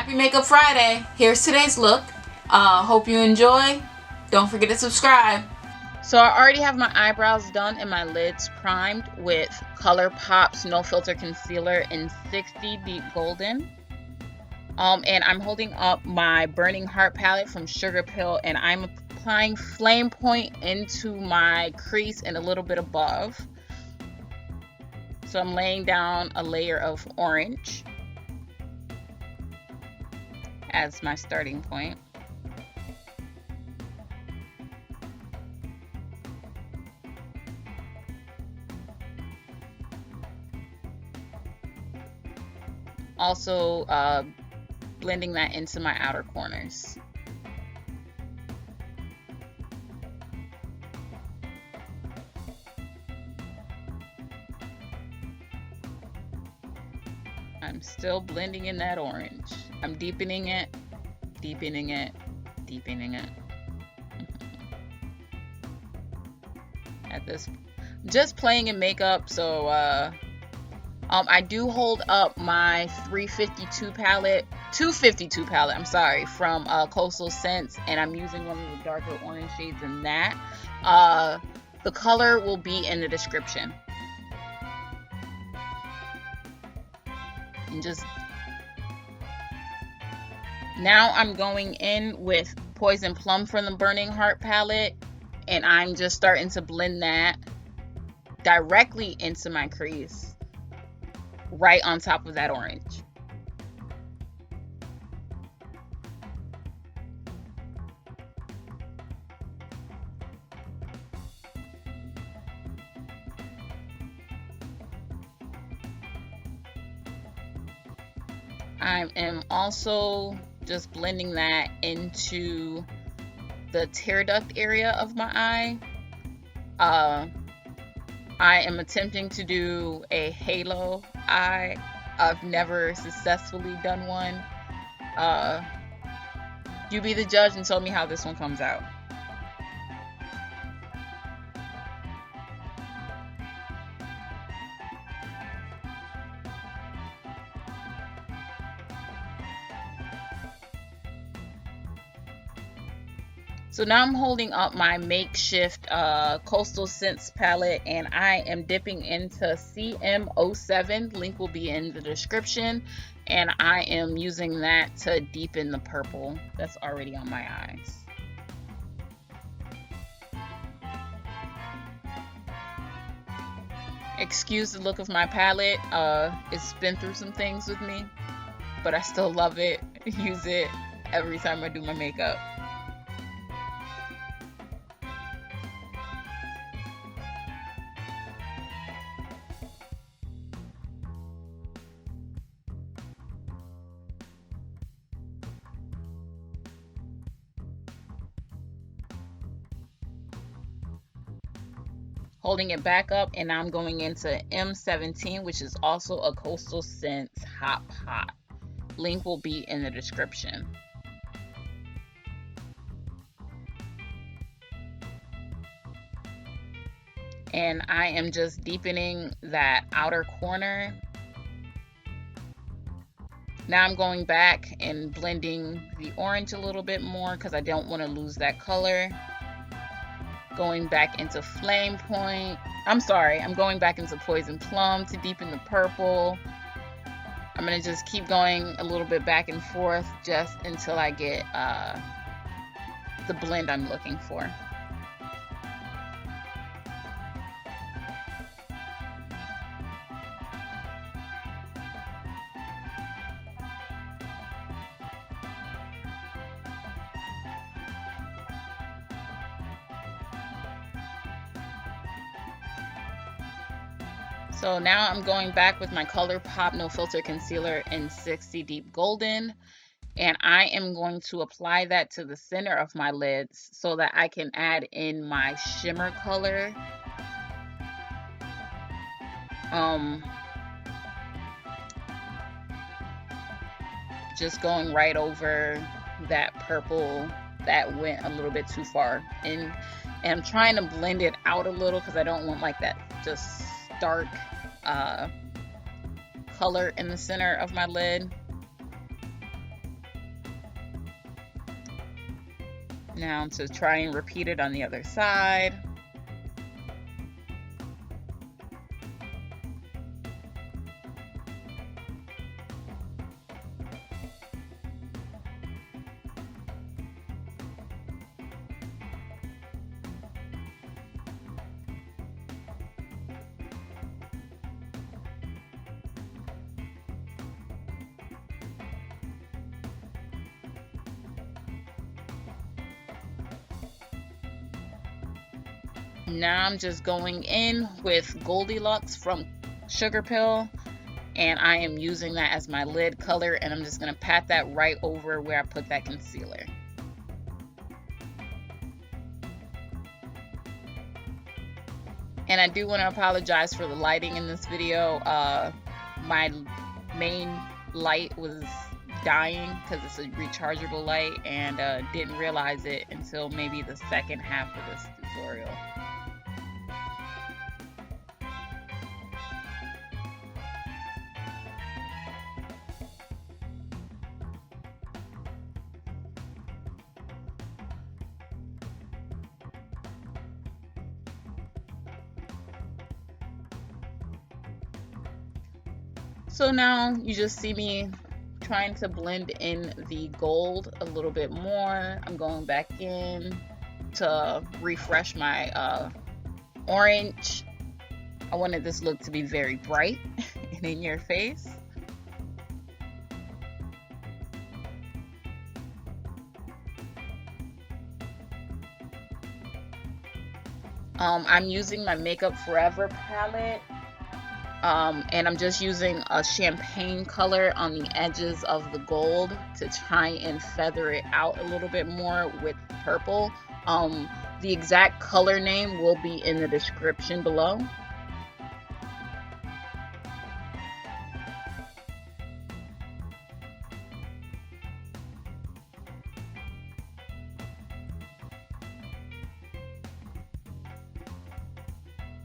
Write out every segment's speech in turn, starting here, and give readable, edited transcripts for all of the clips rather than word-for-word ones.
Happy Makeup Friday. Here's today's look. Hope you enjoy. Don't forget to subscribe. So I already have my eyebrows done and my lids primed with ColourPop's No Filter Concealer in 60 Deep Golden. And I'm holding up my Burning Heart palette from Sugar Pill, and I'm applying Flame Point into my crease and a little bit above. So I'm laying down a layer of orange as my starting point. Also blending that into my outer corners. I'm still blending in that orange. I'm deepening it, deepening it, deepening it. At this, just playing in makeup, so I do hold up my 252 palette, I'm sorry, from Coastal Scents, and I'm using one of the darker orange shades in that. The color will be in the description. And just now I'm going in with Poison Plum from the Burning Heart palette, and I'm just starting to blend that directly into my crease, right on top of that orange. I am also just blending that into the tear duct area of my eye. I am attempting to do a halo eye. I've never successfully done one. You be the judge and tell me how this one comes out. So now I'm holding up my makeshift Coastal Scents palette, and I am dipping into CM07. Link will be in the description. And I am using that to deepen the purple that's already on my eyes. Excuse the look of my palette. It's been through some things with me, but I still love it. Use it every time I do my makeup. Holding it back up, and I'm going into M17, which is also a Coastal Scents Hot Pot. Link will be in the description. And I am just deepening that outer corner. Now I'm going back and blending the orange a little bit more because I don't want to lose that color. Going back into Flame Point. I'm going back into Poison Plum to deepen the purple. I'm going to just keep going a little bit back and forth just until I get the blend I'm looking for. So now I'm going back with my ColourPop No Filter Concealer in 60 Deep Golden, and I am going to apply that to the center of my lids so that I can add in my shimmer color. Just going right over that purple that went a little bit too far, and I'm trying to blend it out a little because I don't want like that just dark color in the center of my lid. Now to try and repeat it on the other side. Now I'm just going in with Goldilocks from Sugar Pill, and I am using that as my lid color, and I'm just going to pat that right over where I put that concealer. And I do want to apologize for the lighting in this video. My main light was dying because it's a rechargeable light, and didn't realize it until maybe the second half of this tutorial. So now you just see me trying to blend in the gold a little bit more. I'm going back in to refresh my orange. I wanted this look to be very bright and in your face. I'm using my Makeup Forever palette. And I'm just using a champagne color on the edges of the gold to try and feather it out a little bit more with purple. The exact color name will be in the description below.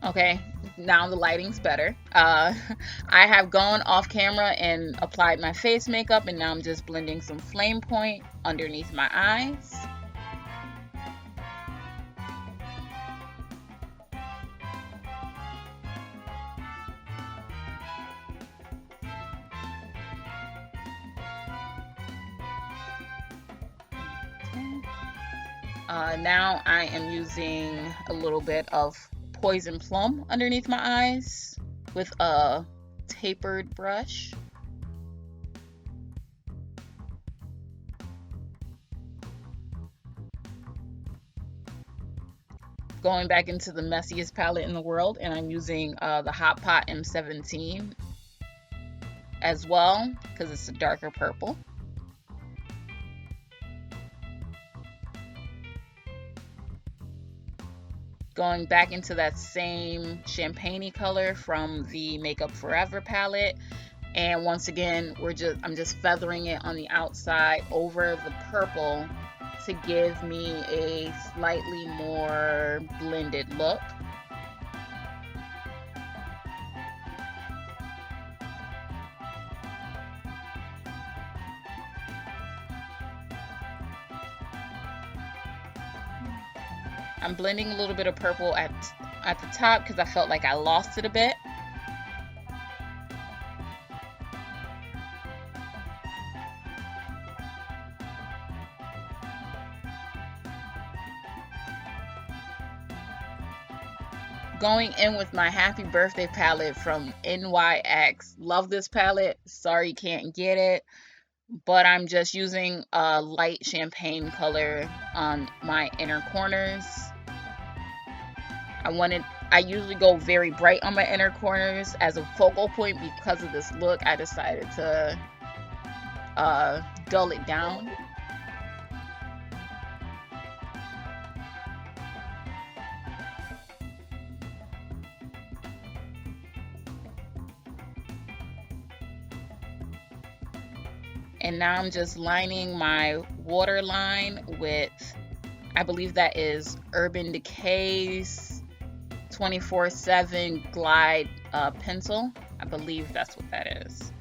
Okay, now the lighting's better. I have gone off camera and applied my face makeup, and now I'm just blending some flame point underneath my eyes. Now I am using a little bit of Poison Plum underneath my eyes with a tapered brush. Going back into the messiest palette in the world, and I'm using the Hot Pot M17 as well because it's a darker purple. Going back into that same champagne-y color from the Makeup Forever palette, and once again I'm just feathering it on the outside over the purple to give me a slightly more blended look. I'm blending a little bit of purple at the top because I felt like I lost it a bit. Going in with my Happy Birthday palette from NYX. Love this palette. Sorry you can't get it, but I'm just using a light champagne color on my inner corners. I usually go very bright on my inner corners as a focal point. Because of this look, I decided to dull it down. And now I'm just lining my waterline with, I believe that is Urban Decay's 24/7 Glide pencil. I believe that's what that is.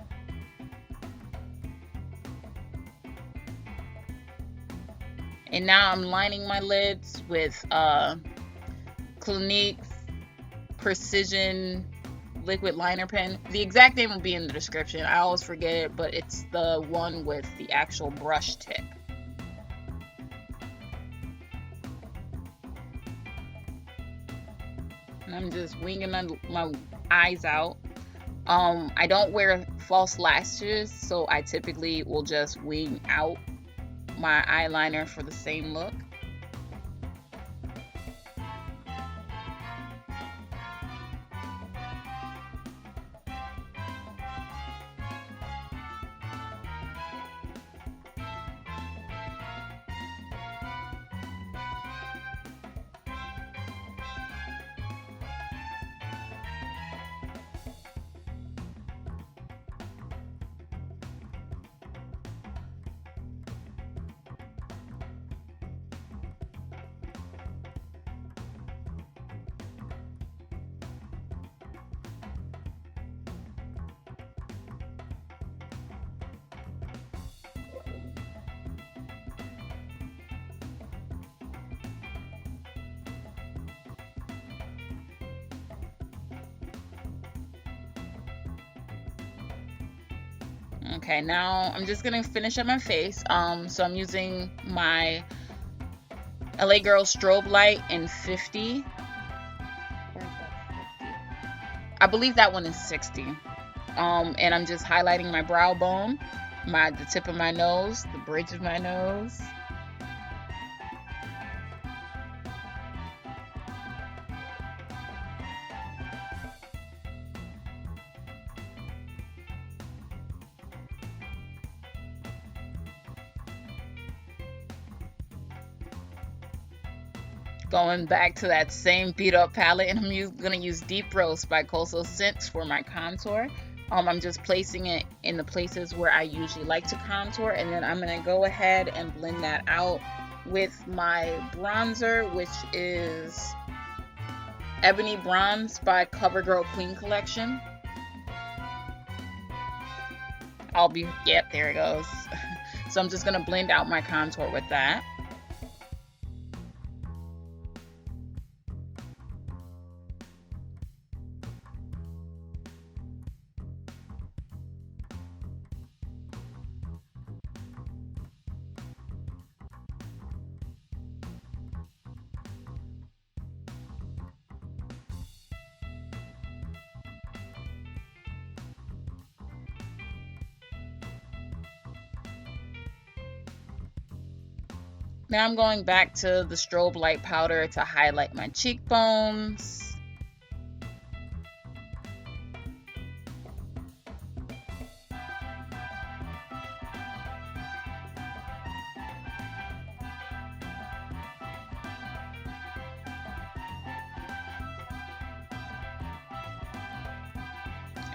And now I'm lining my lids with Clinique Precision liquid liner pen. The exact name will be in the description. I always forget it, but it's the one with the actual brush tip. And I'm just winging my eyes out. I don't wear false lashes, so I typically will just wing out my eyeliner for the same look. Okay, now I'm just gonna finish up my face. So I'm using my LA Girl strobe light in 50. I believe that one is 60. And I'm just highlighting my brow bone, the tip of my nose, the bridge of my nose. Going back to that same beat up palette, and I'm gonna use Deep Roast by Coastal Scents for my contour. I'm just placing it in the places where I usually like to contour, and then I'm gonna go ahead and blend that out with my bronzer, which is Ebony Bronze by CoverGirl Clean Collection. Yep, there it goes. So I'm just gonna blend out my contour with that. Now I'm going back to the strobe light powder to highlight my cheekbones.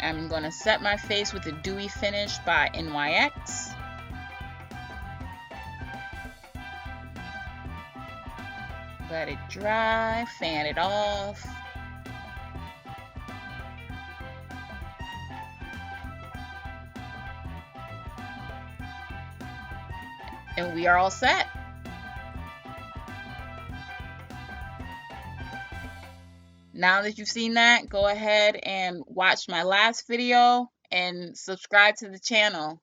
I'm going to set my face with a Dewy Finish by NYX. Let it dry, fan it off. And we are all set. Now that you've seen that, go ahead and watch my last video and subscribe to the channel.